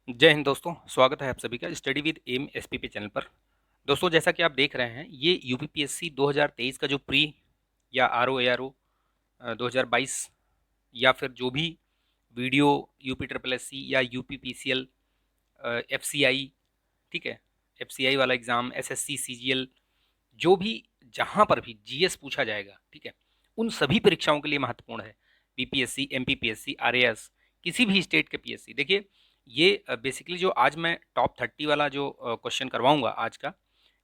जय हिंद दोस्तों, स्वागत है आप सभी का study with M SPP channel पर। दोस्तों, जैसा कि आप देख रहे हैं, ये यूपीपीएससी 2023 का जो प्री या आरओ एआरओ 2022 या फिर जो भी वीडियो यूपी ट्रिपल एससी या यूपीपीसीएल एफसीआई, ठीक है, एफसीआई वाला एग्ज़ाम, एसएससी सीजीएल, जो भी जहाँ पर भी जीएस पूछा जाएगा, ठीक है, उन सभी परीक्षाओं के लिए महत्वपूर्ण है। बीपीएससी, एमपीपीएससी, आरएएस, किसी भी स्टेट के पीएससी। देखिए, ये बेसिकली जो आज मैं टॉप 30 वाला जो क्वेश्चन करवाऊंगा आज का,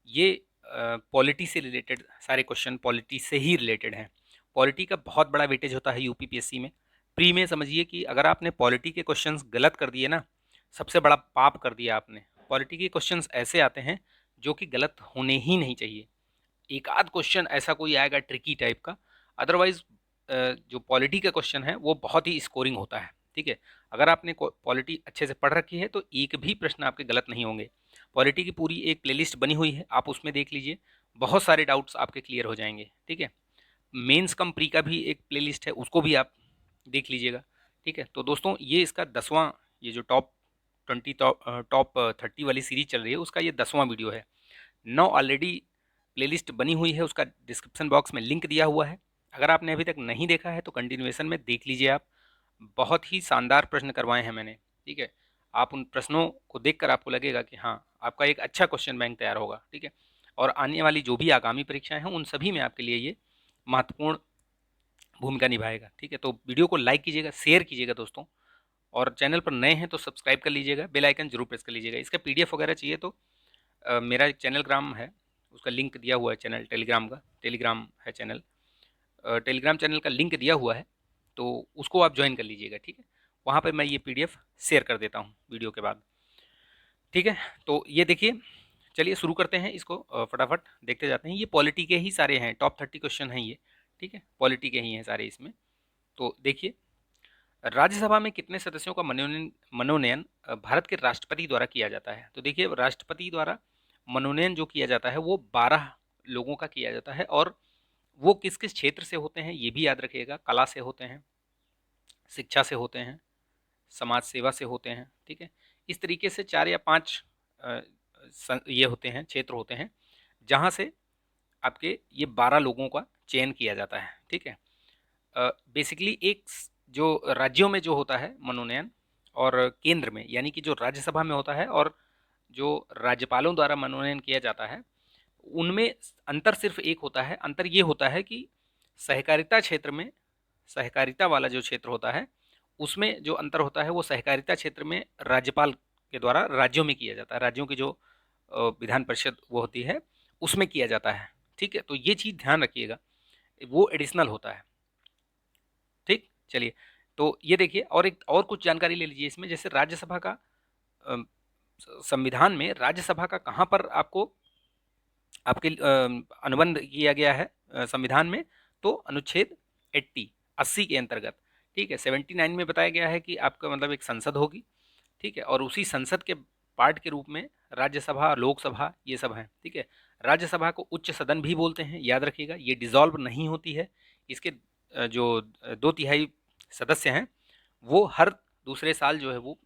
ये पॉलिटी से रिलेटेड सारे क्वेश्चन पॉलिटी से ही रिलेटेड हैं। पॉलिटी का बहुत बड़ा वेटेज होता है यूपीपीएससी में। प्री में समझिए कि अगर आपने पॉलिटी के क्वेश्चंस गलत कर दिए ना, सबसे बड़ा पाप कर दिया आपने। पॉलिटी के क्वेश्चंस ऐसे आते हैं जो कि गलत होने ही नहीं चाहिए। एक आध क्वेश्चन ऐसा कोई आएगा ट्रिकी टाइप का, अदरवाइज जो पॉलिटी का क्वेश्चन है वो बहुत ही स्कोरिंग होता है। ठीक है, अगर आपने पॉलिटी अच्छे से पढ़ रखी है तो एक भी प्रश्न आपके गलत नहीं होंगे। पॉलिटी की पूरी एक प्लेलिस्ट बनी हुई है, आप उसमें देख लीजिए, बहुत सारे डाउट्स आपके क्लियर हो जाएंगे। ठीक है, मेंस कम प्री का भी एक प्लेलिस्ट है, उसको भी आप देख लीजिएगा। ठीक है, तो दोस्तों, ये इसका 10वां, ये जो टॉप 20 टॉप 30 वाली सीरीज चल रही है, उसका ये 10वां वीडियो है। 9 ऑलरेडी प्लेलिस्ट बनी हुई है, उसका डिस्क्रिप्शन बॉक्स में लिंक दिया हुआ है। अगर आपने अभी तक नहीं देखा है तो कंटिन्यूएशन में देख लीजिए आप। बहुत ही शानदार प्रश्न करवाए हैं मैंने। ठीक है, आप उन प्रश्नों को देखकर आपको लगेगा कि हाँ, आपका एक अच्छा क्वेश्चन बैंक तैयार होगा। ठीक है, और आने वाली जो भी आगामी परीक्षाएं हैं उन सभी में आपके लिए ये महत्वपूर्ण भूमिका निभाएगा। ठीक है, तो वीडियो को लाइक कीजिएगा, शेयर कीजिएगा दोस्तों, और चैनल पर नए हैं तो सब्सक्राइब कर लीजिएगा, बेल आइकन जरूर प्रेस कर लीजिएगा। इसका पीडीएफ वगैरह चाहिए तो मेरा एक चैनल ग्राम है, उसका लिंक दिया हुआ है, चैनल टेलीग्राम का, टेलीग्राम है चैनल, टेलीग्राम चैनल का लिंक दिया हुआ है, तो उसको आप ज्वाइन कर लीजिएगा। ठीक है, वहाँ पे मैं ये पीडीएफ शेयर कर देता हूँ वीडियो के बाद। ठीक है, तो ये देखिए, चलिए शुरू करते हैं इसको, फटाफट देखते जाते हैं। ये पॉलिटी के ही सारे हैं, टॉप 30 क्वेश्चन हैं ये। ठीक है, पॉलिटी के ही हैं सारे इसमें। तो देखिए, राज्यसभा में कितने सदस्यों का मनोनयन मनोनयन भारत के राष्ट्रपति द्वारा किया जाता है? तो देखिए, राष्ट्रपति द्वारा मनोनयन जो किया जाता है वो 12 लोगों का किया जाता है, और वो किस किस क्षेत्र से होते हैं ये भी याद रखिएगा। कला से होते हैं, शिक्षा से होते हैं, समाज सेवा से होते हैं। ठीक है, इस तरीके से 4 या 5 ये होते हैं, क्षेत्र होते हैं, जहाँ से आपके ये 12 लोगों का चयन किया जाता है। ठीक है, बेसिकली एक जो राज्यों में जो होता है मनोनयन, और केंद्र में यानी कि जो राज्यसभा में होता है, और जो राज्यपालों द्वारा मनोनयन किया जाता है, उनमें अंतर सिर्फ एक होता है। अंतर ये होता है कि सहकारिता क्षेत्र में, सहकारिता वाला जो क्षेत्र होता है, उसमें जो अंतर होता है वो सहकारिता क्षेत्र में राज्यपाल के द्वारा राज्यों में किया जाता है। राज्यों की जो विधान परिषद वो होती है, उसमें किया जाता है। ठीक है, तो ये चीज़ ध्यान रखिएगा, वो एडिशनल होता है। ठीक, चलिए, तो ये देखिए, और एक और कुछ जानकारी ले लीजिए इसमें, जैसे राज्यसभा का संविधान में राज्यसभा का कहाँ पर आपको आपके अनुबंध किया गया है संविधान में, तो अनुच्छेद 80 के अंतर्गत। ठीक है, 79 में बताया गया है कि आपका मतलब एक संसद होगी। ठीक है, और उसी संसद के पार्ट के रूप में राज्यसभा, लोकसभा, ये सब हैं। ठीक है, राज्यसभा को उच्च सदन भी बोलते हैं, याद रखिएगा। ये डिसॉल्व नहीं होती है, इसके जो 2/3 सदस्य हैं वो हर दूसरे साल जो है वो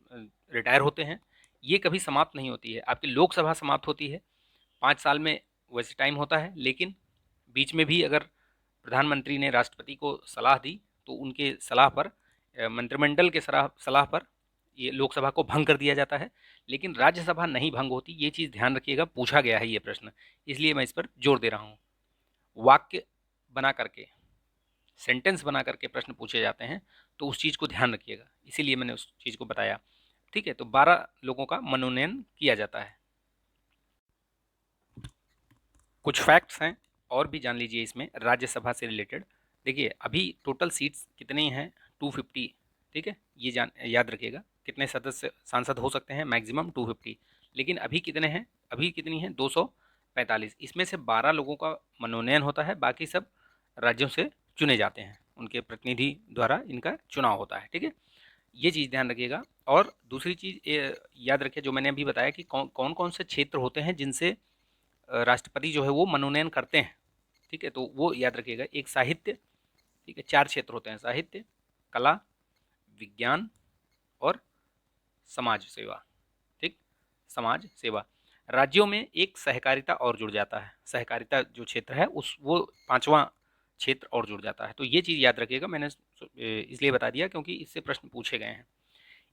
रिटायर होते हैं। ये कभी समाप्त नहीं होती है। आपकी लोकसभा समाप्त होती है 5 साल में, वैसे टाइम होता है, लेकिन बीच में भी अगर प्रधानमंत्री ने राष्ट्रपति को सलाह दी तो उनके सलाह पर, मंत्रिमंडल के सलाह सलाह पर, ये लोकसभा को भंग कर दिया जाता है। लेकिन राज्यसभा नहीं भंग होती, ये चीज़ ध्यान रखिएगा, पूछा गया है ये प्रश्न, इसलिए मैं इस पर जोर दे रहा हूँ। वाक्य बना करके, सेंटेंस बना करके प्रश्न पूछे जाते हैं, तो उस चीज़ को ध्यान रखिएगा, इसीलिए मैंने उस चीज़ को बताया। ठीक है, तो 12 लोगों का मनोनयन किया जाता है। कुछ फैक्ट्स हैं और भी जान लीजिए इसमें राज्यसभा से रिलेटेड। देखिए, अभी टोटल सीट्स कितनी हैं? 250। ठीक है, ये जान याद रखिएगा, कितने सदस्य सांसद हो सकते हैं? मैक्सिमम 250। लेकिन अभी कितने हैं? अभी कितनी हैं? 245। इसमें से 12 लोगों का मनोनयन होता है, बाकी सब राज्यों से चुने जाते हैं, उनके प्रतिनिधि द्वारा इनका चुनाव होता है। ठीक है, ये चीज़ ध्यान रखिएगा। और दूसरी चीज़ याद रखिए, जो मैंने अभी बताया कि कौन कौन से क्षेत्र होते हैं जिनसे राष्ट्रपति जो है वो मनोनयन करते हैं। ठीक है, तो वो याद रखिएगा। एक साहित्य, ठीक है, 4 क्षेत्र होते हैं, साहित्य, कला, विज्ञान और समाज सेवा। समाज सेवा। राज्यों में एक सहकारिता और जुड़ जाता है, सहकारिता जो क्षेत्र है उस वो पांचवा क्षेत्र और जुड़ जाता है। तो ये चीज़ याद रखिएगा, मैंने इसलिए बता दिया क्योंकि इससे प्रश्न पूछे गए हैं।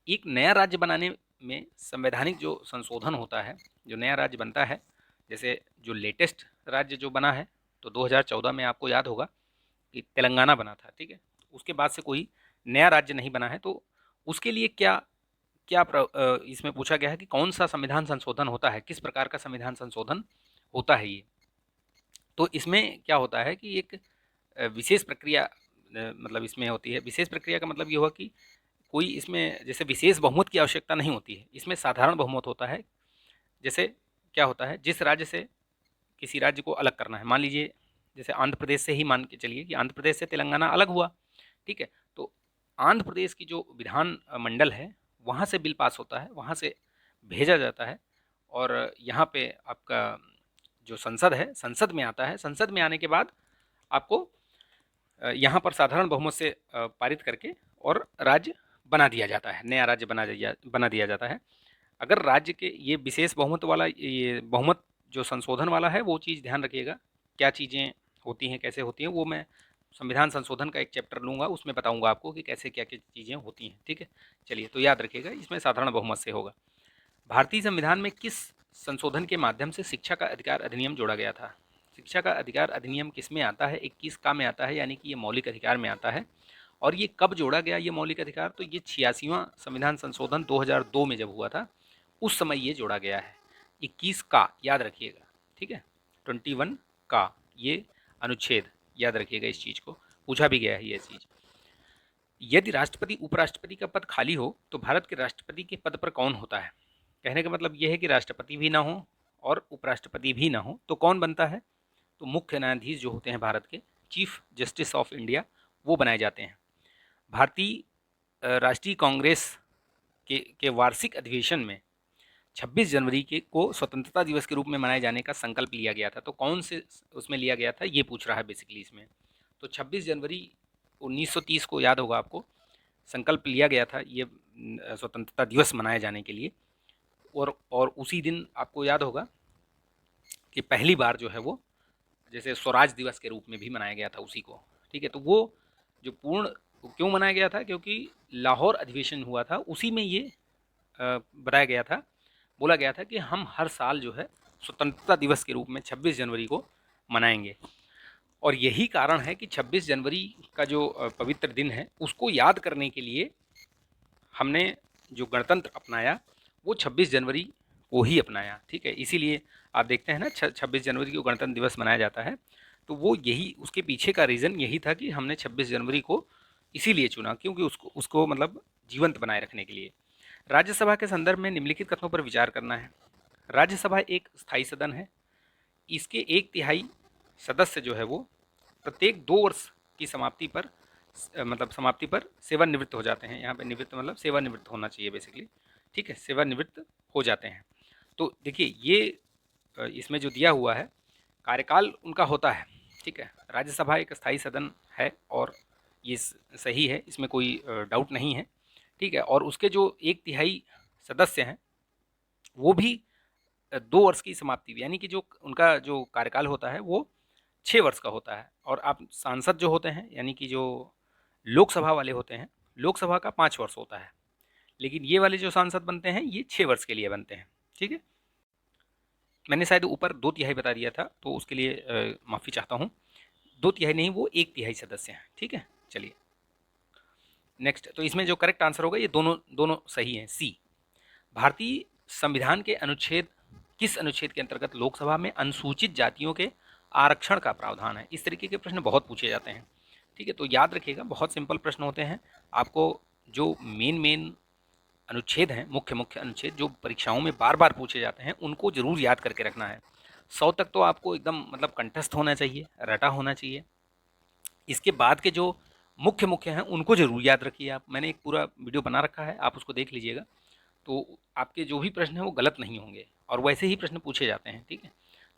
एक नया राज्य बनाने में संवैधानिक जो संशोधन होता है, जो नया राज्य बनता है, जैसे जो लेटेस्ट राज्य जो बना है, तो 2014 में आपको याद होगा कि तेलंगाना बना था, ठीक है। उसके बाद से कोई नया राज्य नहीं बना है, तो उसके लिए क्या क्या इसमें पूछा गया है कि कौन सा संविधान संशोधन होता है, किस प्रकार का संविधान संशोधन होता है ये। तो इसमें क्या होता है कि एक विशेष प्रक्रिया मतलब इसमें होती है। विशेष प्रक्रिया का मतलब ये हुआ कि कोई इसमें जैसे विशेष बहुमत की आवश्यकता नहीं होती है, इसमें साधारण बहुमत होता है। जैसे क्या होता है, जिस राज्य से किसी राज्य को अलग करना है, मान लीजिए जैसे आंध्र प्रदेश से ही मान के चलिए कि आंध्र प्रदेश से तेलंगाना अलग हुआ, ठीक है। तो आंध्र प्रदेश की जो विधान मंडल है वहाँ से बिल पास होता है, वहाँ से भेजा जाता है, और यहाँ पे आपका जो संसद है, संसद में आता है। संसद में आने के बाद आपको यहाँ पर साधारण बहुमत से पारित करके और राज्य बना दिया जाता है, नया राज्य बना दिया जाता है। अगर राज्य के ये विशेष बहुमत वाला, ये बहुमत जो संशोधन वाला है, वो चीज़ ध्यान रखिएगा क्या चीज़ें होती हैं, कैसे होती हैं, वो मैं संविधान संशोधन का एक चैप्टर लूँगा, उसमें बताऊँगा आपको कि कैसे क्या क्या चीज़ें होती हैं, ठीक है। चलिए, तो याद रखिएगा इसमें साधारण बहुमत से होगा। भारतीय संविधान में किस संशोधन के माध्यम से शिक्षा का अधिकार अधिनियम जोड़ा गया था? शिक्षा का अधिकार अधिनियम किस में आता है? 21 का में आता है, यानी कि ये मौलिक अधिकार में आता है। और ये कब जोड़ा गया ये मौलिक अधिकार? तो ये 86वां संविधान संशोधन 2002 में जब हुआ था, उस समय ये जोड़ा गया है। 21 का याद रखिएगा, ठीक है। 21 का ये अनुच्छेद याद रखिएगा, इस चीज़ को पूछा भी गया है ये चीज़। यदि राष्ट्रपति उपराष्ट्रपति का पद खाली हो तो भारत के राष्ट्रपति के पद पर कौन होता है? कहने का मतलब यह है कि राष्ट्रपति भी ना हो और उपराष्ट्रपति भी ना हो तो कौन बनता है? तो मुख्य न्यायाधीश जो होते हैं भारत के, चीफ जस्टिस ऑफ इंडिया, वो बनाए जाते हैं। भारतीय राष्ट्रीय कांग्रेस के वार्षिक अधिवेशन में 26 जनवरी के को स्वतंत्रता दिवस के रूप में मनाए जाने का संकल्प लिया गया था। तो कौन से उसमें लिया गया था ये पूछ रहा है बेसिकली इसमें। तो 26 जनवरी 1930 को याद होगा आपको, संकल्प लिया गया था ये स्वतंत्रता दिवस मनाए जाने के लिए। और उसी दिन आपको याद होगा कि पहली बार जो है वो जैसे स्वराज दिवस के रूप में भी मनाया गया था उसी को, ठीक है। तो वो जो पूर्ण क्यों मनाया गया था? क्योंकि लाहौर अधिवेशन हुआ था, उसी में ये बताया गया था, बोला गया था कि हम हर साल जो है स्वतंत्रता दिवस के रूप में 26 जनवरी को मनाएंगे। और यही कारण है कि 26 जनवरी का जो पवित्र दिन है उसको याद करने के लिए हमने जो गणतंत्र अपनाया वो 26 जनवरी को ही अपनाया, ठीक है। इसीलिए आप देखते हैं ना 26 जनवरी को गणतंत्र दिवस मनाया जाता है। तो वो यही उसके पीछे का रीज़न यही था कि हमने 26 जनवरी को इसीलिए चुना क्योंकि उसको उसको मतलब जीवंत बनाए रखने के लिए। राज्यसभा के संदर्भ में निम्नलिखित कथनों पर विचार करना है। राज्यसभा एक स्थायी सदन है। इसके 1/3 सदस्य जो है वो प्रत्येक 2 वर्ष की समाप्ति पर मतलब समाप्ति पर सेवानिवृत्त हो जाते हैं। यहाँ पे निवृत्त मतलब सेवानिवृत्त होना चाहिए बेसिकली, ठीक है, सेवानिवृत्त हो जाते हैं। तो देखिए ये इसमें जो दिया हुआ है कार्यकाल उनका होता है, ठीक है। राज्यसभा एक स्थायी सदन है और ये सही है, इसमें कोई डाउट नहीं है, ठीक है। और उसके जो 1/3 सदस्य हैं वो भी 2 वर्ष की समाप्ति, यानी कि जो उनका जो कार्यकाल होता है वो 6 वर्ष का होता है। और आप सांसद जो होते हैं यानी कि जो लोकसभा वाले होते हैं, लोकसभा का 5 वर्ष होता है, लेकिन ये वाले जो सांसद बनते हैं ये 6 वर्ष के लिए बनते हैं, ठीक है। मैंने शायद ऊपर 2/3 बता दिया था तो उसके लिए माफ़ी चाहता हूँ। 2/3 नहीं, वो 1/3 सदस्य हैं, ठीक है। चलिए नेक्स्ट, तो इसमें जो करेक्ट आंसर होगा ये दोनों दोनों सही हैं, सी। भारतीय संविधान के अनुच्छेद किस अनुच्छेद के अंतर्गत लोकसभा में अनुसूचित जातियों के आरक्षण का प्रावधान है? इस तरीके के प्रश्न बहुत पूछे जाते हैं, ठीक है। तो याद रखिएगा बहुत सिंपल प्रश्न होते हैं। आपको जो मेन अनुच्छेद हैं, मुख्य मुख्य अनुच्छेद जो परीक्षाओं में बार बार पूछे जाते हैं, उनको जरूर याद करके रखना है। 100 तक तो आपको एकदम मतलब कंठस्थ होना चाहिए, रटा होना चाहिए। इसके बाद के जो मुख्य मुख्य हैं उनको जरूर याद रखिए आप। मैंने एक पूरा वीडियो बना रखा है, आप उसको देख लीजिएगा, तो आपके जो भी प्रश्न हैं वो गलत नहीं होंगे और वैसे ही प्रश्न पूछे जाते हैं, ठीक है।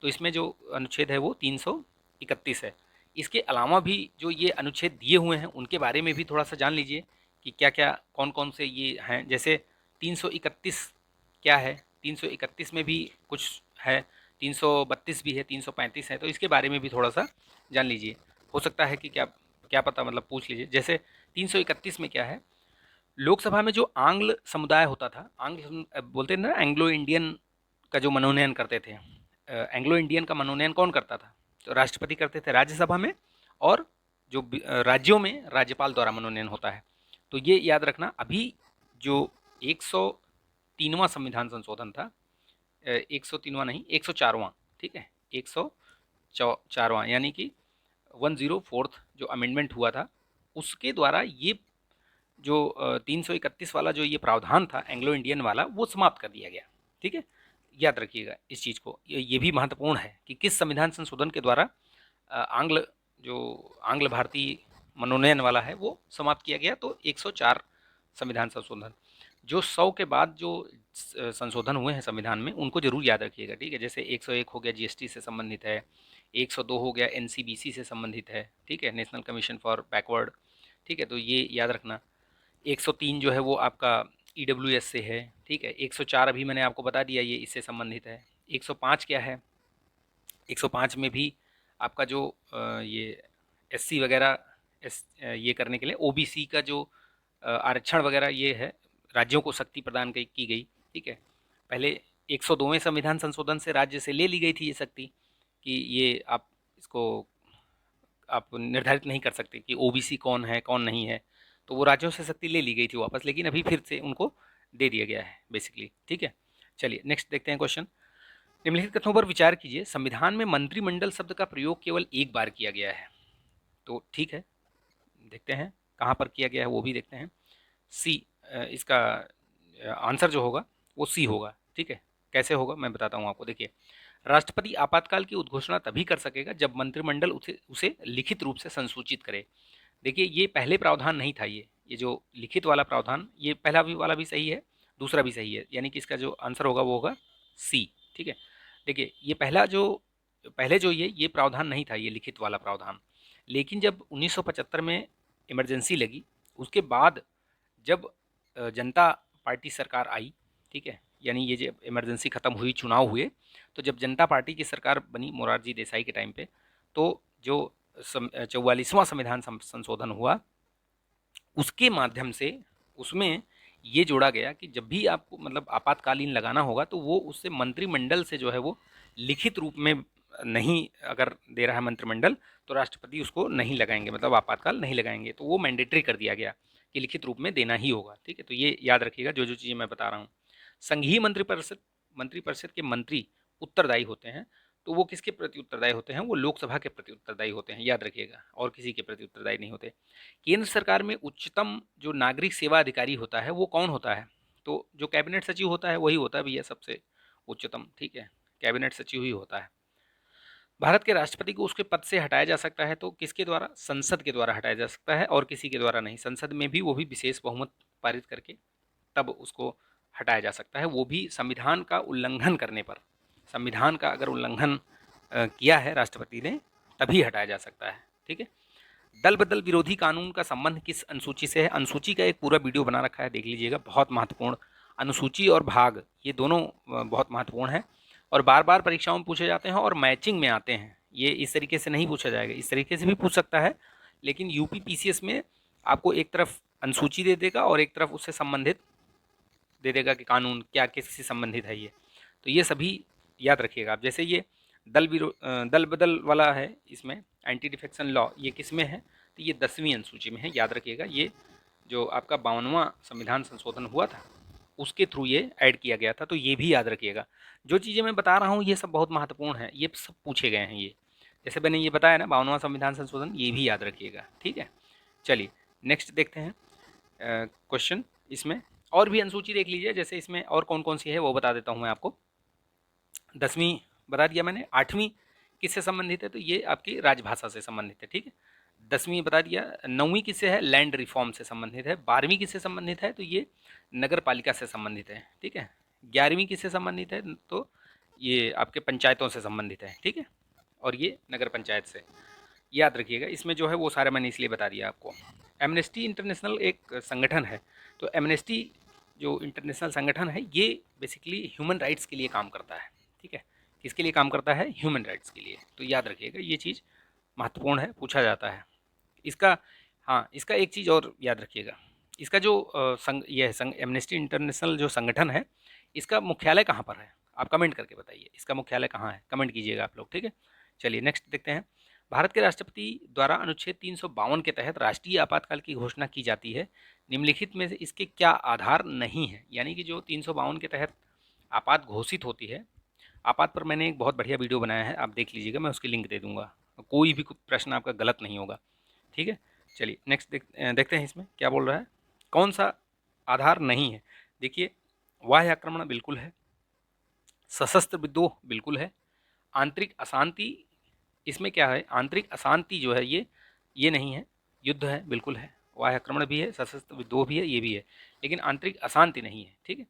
तो इसमें जो अनुच्छेद है वो 331 है। इसके अलावा भी जो ये अनुच्छेद दिए हुए हैं उनके बारे में भी थोड़ा सा जान लीजिए कि क्या क्या कौन कौन से ये हैं। जैसे 331 क्या है, 331 में भी कुछ है, 332 भी है, 335 है, तो इसके बारे में भी थोड़ा सा जान लीजिए। हो सकता है कि क्या क्या पता, मतलब पूछ लीजिए। जैसे 331 में क्या है, लोकसभा में जो आंग्ल समुदाय होता था, बोलते हैं ना एंग्लो इंडियन का जो मनोनयन करते थे, एंग्लो इंडियन का मनोनयन कौन करता था? तो राष्ट्रपति करते थे राज्यसभा में, और जो राज्यों में राज्यपाल द्वारा मनोनयन होता है। तो ये याद रखना। अभी जो 103वां संविधान संशोधन था, 103वां नहीं, 104वां, ठीक है, 104वां, यानी कि 104th जो अमेंडमेंट हुआ था, उसके द्वारा ये जो 331 वाला जो ये प्रावधान था एंग्लो इंडियन वाला, वो समाप्त कर दिया गया। ठीक है, याद रखिएगा इस चीज़ को। ये भी महत्वपूर्ण है कि किस संविधान संशोधन के द्वारा जो आंग्ल भारतीय मनोनयन वाला है वो समाप्त किया गया। तो 104 संविधान संशोधन। जो 100 के बाद जो संशोधन हुए हैं संविधान में, उनको जरूर याद रखिएगा। ठीक है, जैसे 101 हो गया जीएसटी से संबंधित है, 102 हो गया एनसीबीसी से संबंधित है, ठीक है, नेशनल कमीशन फॉर बैकवर्ड। ठीक है, तो ये याद रखना। 103 जो है वो आपका ईडब्ल्यूएस से है। ठीक है, 104 अभी मैंने आपको बता दिया, ये इससे संबंधित है। 105 क्या है? 105 में भी आपका जो ये एससी वगैरह ये करने के लिए ओबीसी का जो आरक्षण वगैरह ये है, राज्यों को शक्ति प्रदान की गई। ठीक है, पहले 102वें संविधान संशोधन से राज्य से ले ली गई थी ये शक्ति, कि ये आप इसको आप निर्धारित नहीं कर सकते कि ओबीसी कौन है कौन नहीं है, तो वो राज्यों से शक्ति ले ली गई थी वापस, लेकिन अभी फिर से उनको दे दिया गया है बेसिकली। ठीक है, चलिए नेक्स्ट देखते हैं क्वेश्चन। निम्नलिखित कथनों पर विचार कीजिए। संविधान में मंत्रिमंडल शब्द का प्रयोग केवल एक बार किया गया है। तो ठीक है, देखते हैं कहाँ पर किया गया है, वो भी देखते हैं। सी, इसका आंसर जो होगा वो सी होगा। ठीक है, कैसे होगा मैं बताता हूँ आपको। देखिए, राष्ट्रपति आपातकाल की उद्घोषणा तभी कर सकेगा जब मंत्रिमंडल उसे लिखित रूप से संसूचित करे। देखिए, ये पहले प्रावधान नहीं था। ये जो लिखित वाला प्रावधान, ये पहला भी वाला भी सही है, दूसरा भी सही है, यानी कि इसका जो आंसर होगा वो होगा सी। ठीक है, देखिए, ये पहले जो ये प्रावधान नहीं था, ये लिखित वाला प्रावधान। लेकिन जब 1975 में इमरजेंसी लगी, उसके बाद जब जनता पार्टी सरकार आई, ठीक है, यानी ये जब इमरजेंसी ख़त्म हुई, चुनाव हुए, तो जब जनता पार्टी की सरकार बनी मोरारजी देसाई के टाइम पे, तो जो 44वां संविधान संशोधन हुआ, उसके माध्यम से उसमें ये जोड़ा गया कि जब भी आपको मतलब आपातकालीन लगाना होगा, तो वो उससे मंत्रिमंडल से जो है वो लिखित रूप में नहीं, अगर दे रहा है मंत्रिमंडल, तो राष्ट्रपति उसको नहीं लगाएंगे, मतलब आपातकाल नहीं लगाएंगे। तो वो मैंडेटरी कर दिया गया कि लिखित रूप में देना ही होगा। ठीक है, तो ये याद रखिएगा जो जो चीज़ें मैं बता रहा हूँ। संघीय मंत्रिपरिषद के मंत्री उत्तरदायी होते हैं। तो वो किसके प्रति उत्तरदायी होते हैं? वो लोकसभा के प्रति उत्तरदायी होते हैं, याद रखिएगा, और किसी के प्रति उत्तरदायी नहीं होते। केंद्र सरकार में उच्चतम जो नागरिक सेवा अधिकारी होता है वो कौन होता है? तो जो कैबिनेट सचिव होता है वही होता है भैया, सबसे उच्चतम। ठीक है, कैबिनेट सचिव ही होता है। भारत के राष्ट्रपति को उसके पद से हटाया जा सकता है, तो किसके द्वारा? संसद के द्वारा हटाया जा सकता है, और किसी के द्वारा नहीं। संसद में भी वो भी विशेष बहुमत पारित करके तब उसको हटाया जा सकता है, वो भी संविधान का उल्लंघन करने पर। संविधान का अगर उल्लंघन किया है राष्ट्रपति ने, तभी हटाया जा सकता है। ठीक है, दल बदल विरोधी कानून का संबंध किस अनुसूची से है? अनुसूची का एक पूरा वीडियो बना रखा है, देख लीजिएगा, बहुत महत्वपूर्ण। अनुसूची और भाग ये दोनों बहुत महत्वपूर्ण है, और बार बार परीक्षाओं में पूछे जाते हैं और मैचिंग में आते हैं। ये इस तरीके से नहीं पूछा जाएगा, इस तरीके से भी पूछ सकता है, लेकिन यूपी पीसीएस में आपको एक तरफ अनुसूची दे देगा और एक तरफ उससे संबंधित दे देगा कि कानून क्या किससे संबंधित है ये। तो ये सभी याद रखिएगा आप। जैसे ये दल बदल वाला है, इसमें एंटी डिफेक्शन लॉ, ये किस में है? तो ये 10वीं अनुसूची में है, याद रखिएगा। ये जो आपका 52वां संविधान संशोधन हुआ था, उसके थ्रू ये ऐड किया गया था, तो ये भी याद रखिएगा। जो चीज़ें मैं बता रहा हूँ ये सब बहुत महत्वपूर्ण है, ये सब पूछे गए हैं ये। जैसे मैंने ये बताया ना 52वां संविधान संशोधन, ये भी याद रखिएगा। ठीक है, चलिए नेक्स्ट देखते हैं क्वेश्चन। इसमें और भी अनुसूची देख लीजिए, जैसे इसमें और कौन कौन सी है वो बता देता हूँ मैं आपको। 10वीं बता दिया मैंने। 8वीं किससे संबंधित है? तो ये आपकी राजभाषा से संबंधित है। ठीक है, 10वीं बता दिया। 9वीं किससे है? लैंड रिफॉर्म से संबंधित है। 12वीं किससे संबंधित है? तो ये नगर पालिका से संबंधित है। ठीक है, 11वीं किससे संबंधित है? तो ये आपके पंचायतों से संबंधित है। ठीक है, और ये नगर पंचायत से, याद रखिएगा। इसमें जो है वो सारा मैंने इसलिए बता दिया आपको। एमनेस्टी इंटरनेशनल एक संगठन है, तो एमनेस्टी जो इंटरनेशनल संगठन है ये बेसिकली ह्यूमन राइट्स के लिए काम करता है। ठीक है, किसके लिए काम करता है? ह्यूमन राइट्स के लिए। तो याद रखिएगा ये चीज़ महत्वपूर्ण है, पूछा जाता है इसका। हाँ, इसका एक चीज़ और याद रखिएगा, इसका जो संघ ये है संघ एमनेस्टी इंटरनेशनल जो संगठन है, इसका मुख्यालय कहाँ पर है? आप कमेंट करके बताइए इसका मुख्यालय कहाँ है, कमेंट कीजिएगा आप लोग। ठीक है, चलिए नेक्स्ट देखते हैं। भारत के राष्ट्रपति द्वारा अनुच्छेद 352 के तहत राष्ट्रीय आपातकाल की घोषणा की जाती है, निम्नलिखित में से इसके क्या आधार नहीं है? यानी कि जो 352 के तहत आपात घोषित होती है, आपात पर मैंने एक बहुत बढ़िया वीडियो बनाया है, आप देख लीजिएगा, मैं उसकी लिंक दे दूंगा, कोई भी प्रश्न आपका गलत नहीं होगा। ठीक है, चलिए नेक्स्ट देखते हैं इसमें क्या बोल रहा है, कौन सा आधार नहीं है। देखिए, बाह्य आक्रमण बिल्कुल है, सशस्त्र विद्रोह बिल्कुल है, आंतरिक अशांति, इसमें क्या है, आंतरिक अशांति जो है ये नहीं है, युद्ध है बिल्कुल है, बाह्य आक्रमण भी है, सशस्त्र विद्रोह भी है, ये भी है, लेकिन आंतरिक अशांति नहीं है। ठीक है,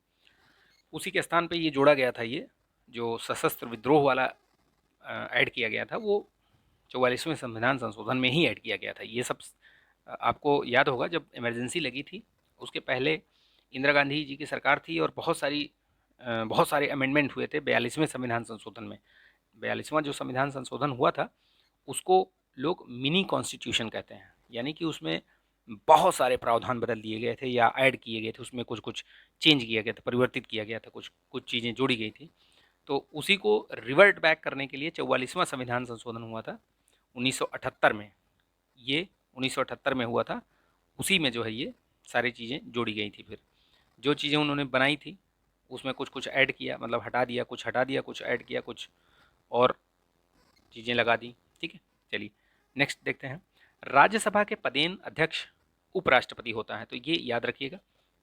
उसी के स्थान पे ये जोड़ा गया था, ये जो सशस्त्र विद्रोह वाला ऐड किया गया था, वो 44वें संविधान संशोधन में ही ऐड किया गया था। ये सब आपको याद होगा, जब इमरजेंसी लगी थी उसके पहले इंदिरा गांधी जी की सरकार थी और बहुत सारे अमेंडमेंट हुए थे 42वें संविधान संशोधन में। 42वां जो संविधान संशोधन हुआ था उसको लोग मिनी कॉन्स्टिट्यूशन कहते हैं, यानी कि उसमें बहुत सारे प्रावधान बदल दिए गए थे या ऐड किए गए थे, उसमें कुछ कुछ चेंज किया गया था, परिवर्तित किया गया था, कुछ कुछ चीज़ें जोड़ी गई थी। तो उसी को रिवर्ट बैक करने के लिए 44वां संविधान संशोधन हुआ था 1978 में, ये 1978 में हुआ था। उसी में जो है ये सारी चीज़ें जोड़ी गई थी। फिर जो चीज़ें उन्होंने बनाई थी उसमें कुछ कुछ ऐड किया, मतलब हटा दिया, कुछ ऐड किया, कुछ और चीज़ें लगा दी। ठीक है, चलिए नेक्स्ट देखते हैं। राज्यसभा के पदेन अध्यक्ष उपराष्ट्रपति होता है, तो ये याद रखिएगा,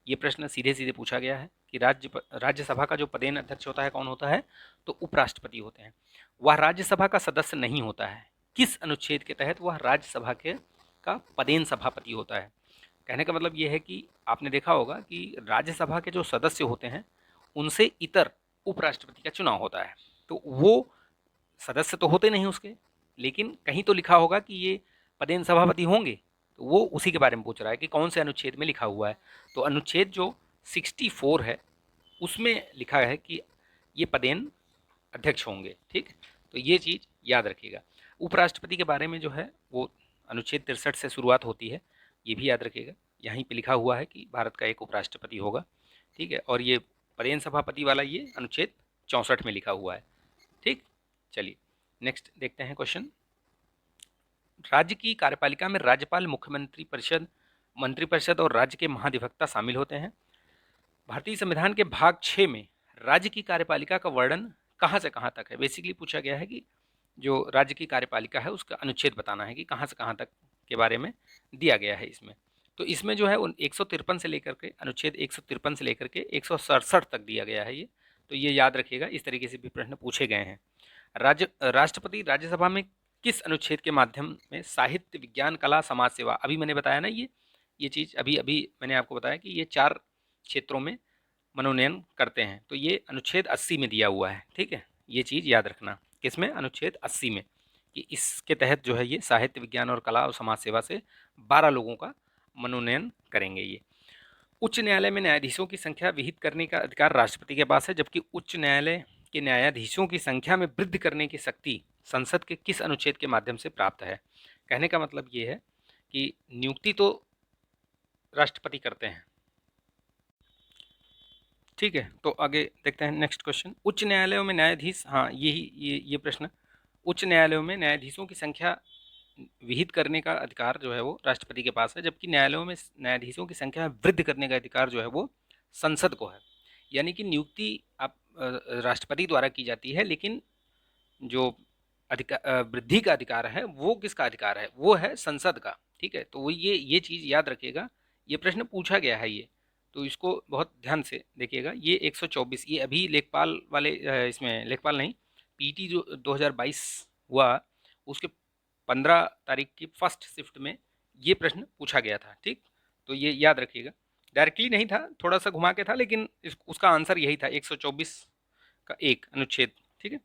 ये प्रश्न सीधे सीधे पूछा गया है कि राज्यसभा का जो पदेन अध्यक्ष होता है कौन होता है? तो उपराष्ट्रपति होते हैं। वह राज्यसभा का सदस्य नहीं होता है, किस अनुच्छेद के तहत वह राज्यसभा के का पदेन सभापति होता है? कहने का मतलब ये है कि आपने देखा होगा कि राज्यसभा के जो सदस्य होते हैं उनसे इतर उपराष्ट्रपति का चुनाव होता है, तो वो सदस्य तो होते नहीं उसके, लेकिन कहीं तो लिखा होगा कि ये पदेन सभापति होंगे, तो वो उसी के बारे में पूछ रहा है कि कौन से अनुच्छेद में लिखा हुआ है। तो अनुच्छेद जो 64 है उसमें लिखा है कि ये पदेन अध्यक्ष होंगे। ठीक, तो ये चीज़ याद रखिएगा। उपराष्ट्रपति के बारे में जो है वो अनुच्छेद 63 से शुरुआत होती है, ये भी याद रखिएगा, यहीं पे लिखा हुआ है कि भारत का एक उपराष्ट्रपति होगा। ठीक है, और ये पदेन सभापति वाला ये अनुच्छेद 64 में लिखा हुआ है। ठीक, चलिए नेक्स्ट देखते हैं क्वेश्चन। राज्य की कार्यपालिका में राज्यपाल, मुख्यमंत्री परिषद, मंत्रिपरिषद और राज्य के महाधिवक्ता शामिल होते हैं। भारतीय संविधान के भाग 6 में राज्य की कार्यपालिका का वर्णन कहाँ से कहाँ तक है? बेसिकली पूछा गया है कि जो राज्य की कार्यपालिका है उसका अनुच्छेद बताना है कि कहाँ से कहाँ तक के बारे में दिया गया है इसमें। तो इसमें जो है 153 से लेकर के अनुच्छेद 153 से लेकर के 167 तक दिया गया है ये, तो ये याद रखिएगा, इस तरीके से भी प्रश्न पूछे गए हैं। राष्ट्रपति राज्यसभा में किस अनुच्छेद के माध्यम में साहित्य, विज्ञान, कला, समाज सेवा, अभी मैंने बताया ना, ये चीज़ अभी अभी मैंने आपको बताया कि ये 4 क्षेत्रों में मनोनयन करते हैं, तो ये अनुच्छेद 80 में दिया हुआ है। ठीक है, ये चीज़ याद रखना, किसमें? अनुच्छेद 80 में, कि इसके तहत जो है ये साहित्य, विज्ञान और कला और समाज सेवा से 12 लोगों का मनोनयन करेंगे ये। उच्च न्यायालय में न्यायाधीशों की संख्या विहित करने का अधिकार राष्ट्रपति के पास है, जबकि उच्च न्यायालय के न्यायाधीशों की संख्या में वृद्धि करने की शक्ति संसद के किस अनुच्छेद के माध्यम से प्राप्त है? कहने का मतलब ये है कि नियुक्ति तो राष्ट्रपति करते हैं। ठीक है, तो आगे देखते हैं नेक्स्ट क्वेश्चन। उच्च न्यायालयों में न्यायाधीश, हाँ यही ये प्रश्न, उच्च न्यायालयों में न्यायाधीशों की संख्या विहित करने का अधिकार जो है वो राष्ट्रपति के पास है, जबकि न्यायालयों में न्यायाधीशों की संख्या वृद्धि करने का अधिकार जो है वो संसद को है। यानी कि नियुक्ति आप राष्ट्रपति द्वारा की जाती है, लेकिन जो अधिकार वृद्धि का अधिकार है वो किसका अधिकार है? वो है संसद का। ठीक है, तो वो ये चीज़ याद रखिएगा, ये प्रश्न पूछा गया है ये, तो इसको बहुत ध्यान से देखिएगा। ये 124, ये अभी लेखपाल वाले इसमें लेखपाल नहीं, पीटी जो 2022 हुआ उसके 15 तारीख की फर्स्ट शिफ्ट में ये प्रश्न पूछा गया था। ठीक, तो ये याद रखिएगा, डायरेक्टली नहीं था, थोड़ा सा घुमा के था, लेकिन उसका आंसर यही था 124 का एक अनुच्छेद। ठीक है,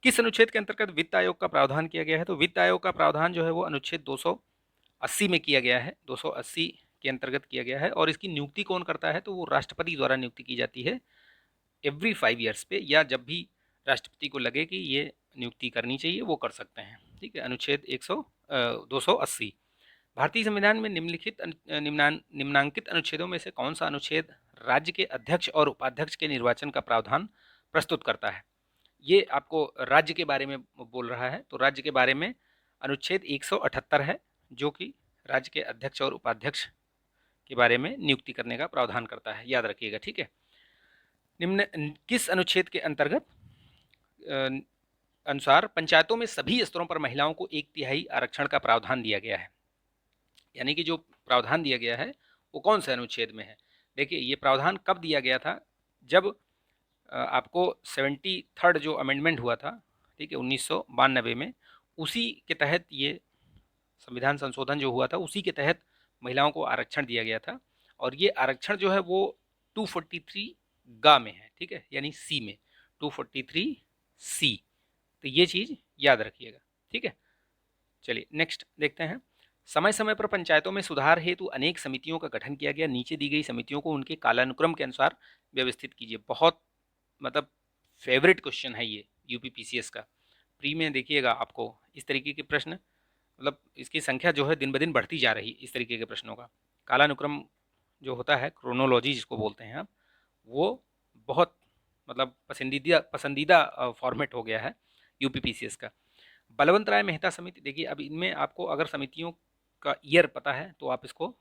किस अनुच्छेद के अंतर्गत वित्त आयोग का प्रावधान किया गया है? तो वित्त आयोग का प्रावधान जो है वो अनुच्छेद 280 में किया गया है, 280 के अंतर्गत किया गया है। और इसकी नियुक्ति कौन करता है, तो वो राष्ट्रपति द्वारा नियुक्ति की जाती है एवरी 5 ईयर्स पे, या जब भी राष्ट्रपति को लगे कि ये नियुक्ति करनी चाहिए वो कर सकते हैं। ठीक है, अनुच्छेद 280। भारतीय संविधान में निम्नांकित अनुच्छेदों में से कौन सा अनुच्छेद राज्य के अध्यक्ष और उपाध्यक्ष के निर्वाचन का प्रावधान प्रस्तुत करता है? ये आपको राज्य के बारे में बोल रहा है, तो राज्य के बारे में अनुच्छेद 178 है, जो कि राज्य के अध्यक्ष और उपाध्यक्ष के बारे में नियुक्ति करने का प्रावधान करता है, याद रखिएगा। ठीक है, निम्न किस अनुच्छेद के अंतर्गत अनुसार पंचायतों में सभी स्तरों पर महिलाओं को 1/3 आरक्षण का प्रावधान दिया गया है? यानी कि जो प्रावधान दिया गया है वो कौन से अनुच्छेद में है? देखिए, ये प्रावधान कब दिया गया था, जब आपको 73rd जो अमेंडमेंट हुआ था, ठीक है, 1992 में, उसी के तहत ये संविधान संशोधन जो हुआ था उसी के तहत महिलाओं को आरक्षण दिया गया था। और ये आरक्षण जो है वो 243 गा में है, ठीक है, यानी सी में, 243 सी। तो ये चीज़ याद रखिएगा। ठीक है, चलिए नेक्स्ट देखते हैं। समय समय पर पंचायतों में सुधार हेतु अनेक समितियों का गठन किया गया। नीचे दी गई समितियों को उनके कालानुक्रम के अनुसार व्यवस्थित कीजिए। बहुत मतलब फेवरेट क्वेश्चन है ये यूपीपीसीएस का। प्री में देखिएगा आपको इस तरीके के प्रश्न, मतलब इसकी संख्या जो है दिन ब दिन बढ़ती जा रही इस तरीके के प्रश्नों का। कालानुक्रम जो होता है, क्रोनोलॉजी जिसको बोलते हैं आप, वो बहुत मतलब पसंदीदा फॉर्मेट हो गया है यूपीपीसीएस का। बलवंत राय मेहता समिति, देखिए अब इनमें आपको अगर समितियों का ईयर पता है तो आप इसको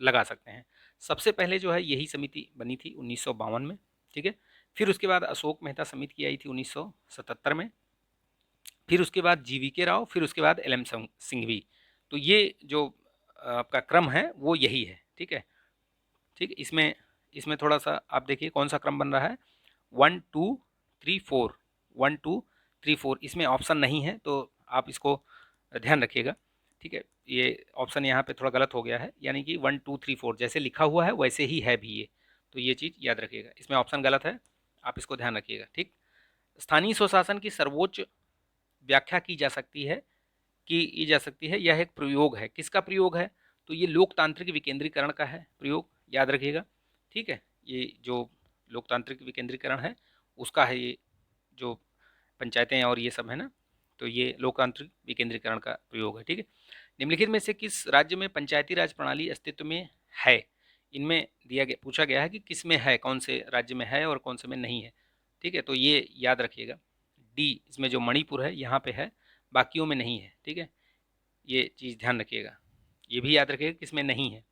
लगा सकते हैं। सबसे पहले जो है यही समिति बनी थी 1952 में, ठीक है। फिर उसके बाद अशोक मेहता समिति की आई थी 1977 में, फिर उसके बाद जीवीके राव, फिर उसके बाद एल एम सिंघवी। तो ये जो आपका क्रम है वो यही है, ठीक है। ठीक, इसमें थोड़ा सा आप देखिए कौन सा क्रम बन रहा है, 1 2 3 4, 1 2 3 4, इसमें ऑप्शन नहीं है तो आप इसको ध्यान रखिएगा। ठीक है, ये ऑप्शन यहाँ पे थोड़ा गलत हो गया है, यानी कि 1 2 3 4 जैसे लिखा हुआ है वैसे ही है भी ये, तो ये चीज़ याद रखिएगा, इसमें ऑप्शन गलत है, आप इसको ध्यान रखिएगा। ठीक, स्थानीय स्वशासन की सर्वोच्च व्याख्या की जा सकती है, जा सकती है, यह एक प्रयोग है। किसका प्रयोग है, तो ये लोकतांत्रिक विकेंद्रीकरण का है प्रयोग, याद रखिएगा। ठीक है, ये जो लोकतांत्रिक विकेंद्रीकरण है उसका है ये, जो पंचायतें और ये सब है ना, तो ये लोकतांत्रिक विकेंद्रीकरण का प्रयोग है। ठीक है, निम्नलिखित में से किस राज्य में पंचायती राज प्रणाली अस्तित्व में है? इनमें पूछा गया है कि किस में है, कौन से राज्य में है और कौन से में नहीं है। ठीक है, तो ये याद रखिएगा। डी, इसमें जो मणिपुर है यहाँ पे है, बाकियों में नहीं है। ठीक है, ये चीज़ ध्यान रखिएगा, ये भी याद रखिएगा किसमें नहीं है।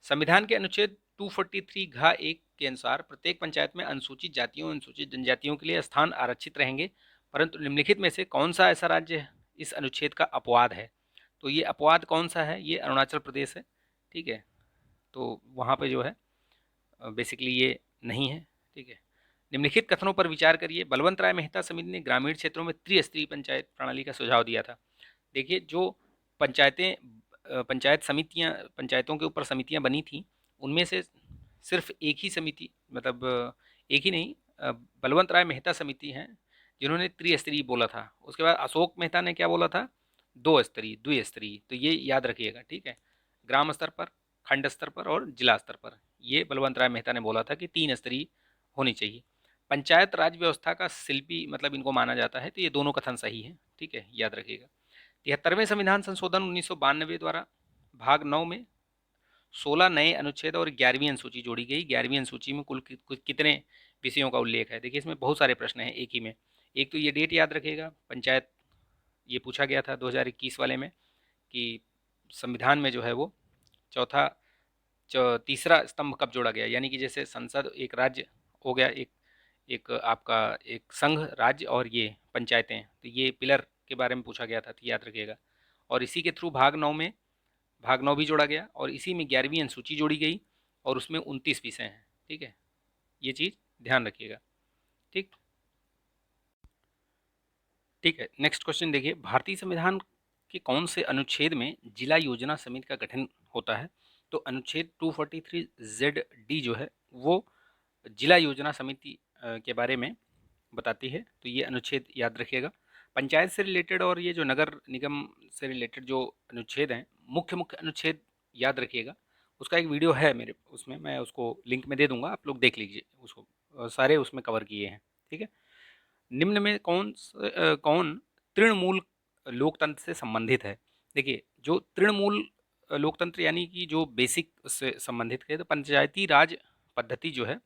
संविधान के अनुच्छेद 243 घ 1 के अनुसार प्रत्येक पंचायत में अनुसूचित जातियों अनुसूचित जनजातियों के लिए स्थान आरक्षित रहेंगे, परंतु निम्नलिखित में से कौन सा ऐसा राज्य इस अनुच्छेद का अपवाद है? तो ये अपवाद कौन सा है, ये अरुणाचल प्रदेश है। ठीक है, तो वहाँ पे जो है बेसिकली ये नहीं है। ठीक है, निम्नलिखित कथनों पर विचार करिए। बलवंत राय मेहता समिति ने ग्रामीण क्षेत्रों में त्रिस्तरीय पंचायत प्रणाली का सुझाव दिया था। देखिए, जो पंचायतों के ऊपर समितियां बनी थी, उनमें से सिर्फ एक ही समिति, मतलब एक ही नहीं, बलवंत राय मेहता समिति हैं जिन्होंने त्रिस्तरीय बोला था। उसके बाद अशोक मेहता ने क्या बोला था, 2 स्तरीय, द्विस्तरीय। तो ये याद रखिएगा। ठीक है, ग्राम स्तर पर, खंड स्तर पर और जिला स्तर पर, ये बलवंत राय मेहता ने बोला था कि 3 स्तरीय होनी चाहिए। पंचायत राज व्यवस्था का शिल्पी मतलब इनको माना जाता है, तो ये दोनों कथन सही है। ठीक है, याद रखिएगा। 73वें संविधान संशोधन 1992 द्वारा भाग 9 में 16 नए अनुच्छेद और 11वीं अनुसूची जोड़ी गई। 11वीं अनुसूची में कुल कितने विषयों का उल्लेख है? देखिए, इसमें बहुत सारे प्रश्न हैं एक ही में। एक तो ये डेट याद रखिएगा, पंचायत ये पूछा गया था 2021 वाले में कि संविधान में जो है वो तीसरा स्तंभ कब जोड़ा गया, यानी कि जैसे संसद एक राज्य हो गया, एक एक आपका एक संघ राज्य और ये पंचायतें, तो ये पिलर के बारे में पूछा गया था, तो याद रखिएगा। और इसी के थ्रू भाग 9 भी जोड़ा गया और इसी में 11वीं अनुसूची जोड़ी गई और उसमें 29 विषय हैं। ठीक है, ये चीज़ ध्यान रखिएगा। ठीक ठीक है, नेक्स्ट क्वेश्चन देखिए, भारतीय संविधान के कौन से अनुच्छेद में जिला योजना समिति का गठन होता है? तो अनुच्छेद 243 जेड डी जो है वो जिला योजना समिति के बारे में बताती है, तो ये अनुच्छेद याद रखिएगा। पंचायत से रिलेटेड और ये जो नगर निगम से रिलेटेड जो अनुच्छेद हैं, मुख्य अनुच्छेद याद रखिएगा। उसका एक वीडियो है मेरे उसमें, मैं उसको लिंक में दे दूंगा, आप लोग देख लीजिए उसको। सारे उसमें कवर किए हैं, ठीक है। निम्न में कौन तृणमूल लोकतंत्र से संबंधित है? देखिए, जो तृणमूल लोकतंत्र यानी कि जो बेसिक से संबंधित है, तो पंचायती राज पद्धति जो है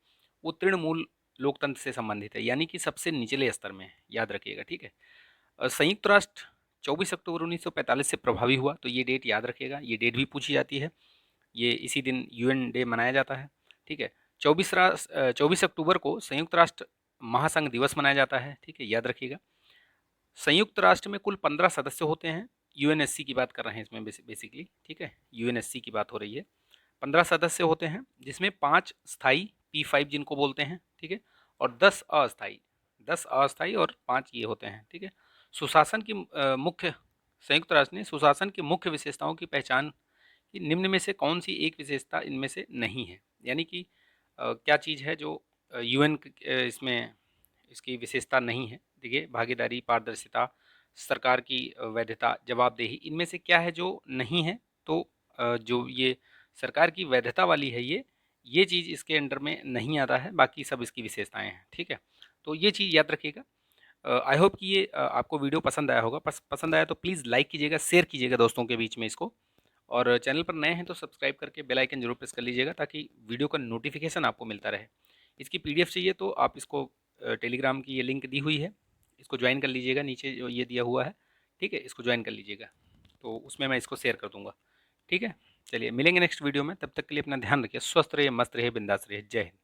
वो तृणमूल लोकतंत्र से संबंधित है, यानी कि सबसे निचले स्तर में है, याद रखिएगा, ठीक है। संयुक्त राष्ट्र 24 अक्टूबर 1945 से प्रभावी हुआ, तो ये डेट याद रखिएगा, ये डेट भी पूछी जाती है। ये इसी दिन यूएन डे मनाया जाता है, ठीक है। 24 अक्टूबर को संयुक्त राष्ट्र महासंघ दिवस मनाया जाता है, ठीक है, याद रखिएगा। संयुक्त राष्ट्र में कुल 15 सदस्य होते हैं, यूएनएससी की बात कर रहे हैं इसमें बेसिकली, ठीक है, यूएनएससी की बात हो रही है। 15 सदस्य होते हैं, जिसमें 5 स्थायी P5 जिनको बोलते हैं, ठीक है, और 10 अस्थायी और 5 ये होते हैं, ठीक है। सुशासन की मुख्य संयुक्त राष्ट्र ने सुशासन की मुख्य विशेषताओं की पहचान कि निम्न में से कौन सी एक विशेषता इनमें से नहीं है, यानी कि क्या चीज़ है जो यूएन इसमें इसकी विशेषता नहीं है। देखिए, भागीदारी, पारदर्शिता, सरकार की वैधता, जवाबदेही, इनमें से क्या है जो नहीं है? तो जो ये सरकार की वैधता वाली है, ये चीज़ इसके अंडर में नहीं आता है, बाकी सब इसकी विशेषताएं हैं, ठीक है। तो ये चीज़ याद रखिएगा। आई होप कि ये आपको वीडियो पसंद आया होगा। पसंद आया तो प्लीज़ लाइक कीजिएगा, शेयर कीजिएगा दोस्तों के बीच में इसको, और चैनल पर नए हैं तो सब्सक्राइब करके बेल आइकन जरूर प्रेस कर लीजिएगा, ताकि वीडियो का नोटिफिकेशन आपको मिलता रहे। इसकी पीडीएफ चाहिए तो आप इसको टेलीग्राम की ये लिंक दी हुई है, इसको ज्वाइन कर लीजिएगा, नीचे जो ये दिया हुआ है, ठीक है, इसको ज्वाइन कर लीजिएगा, तो उसमें मैं इसको शेयर कर दूंगा, ठीक है। चलिए, मिलेंगे नेक्स्ट वीडियो में, तब तक के लिए अपना ध्यान रखिए, स्वस्थ रहिए, मस्त रहिए, बिंदास रहिए। जय हिंद।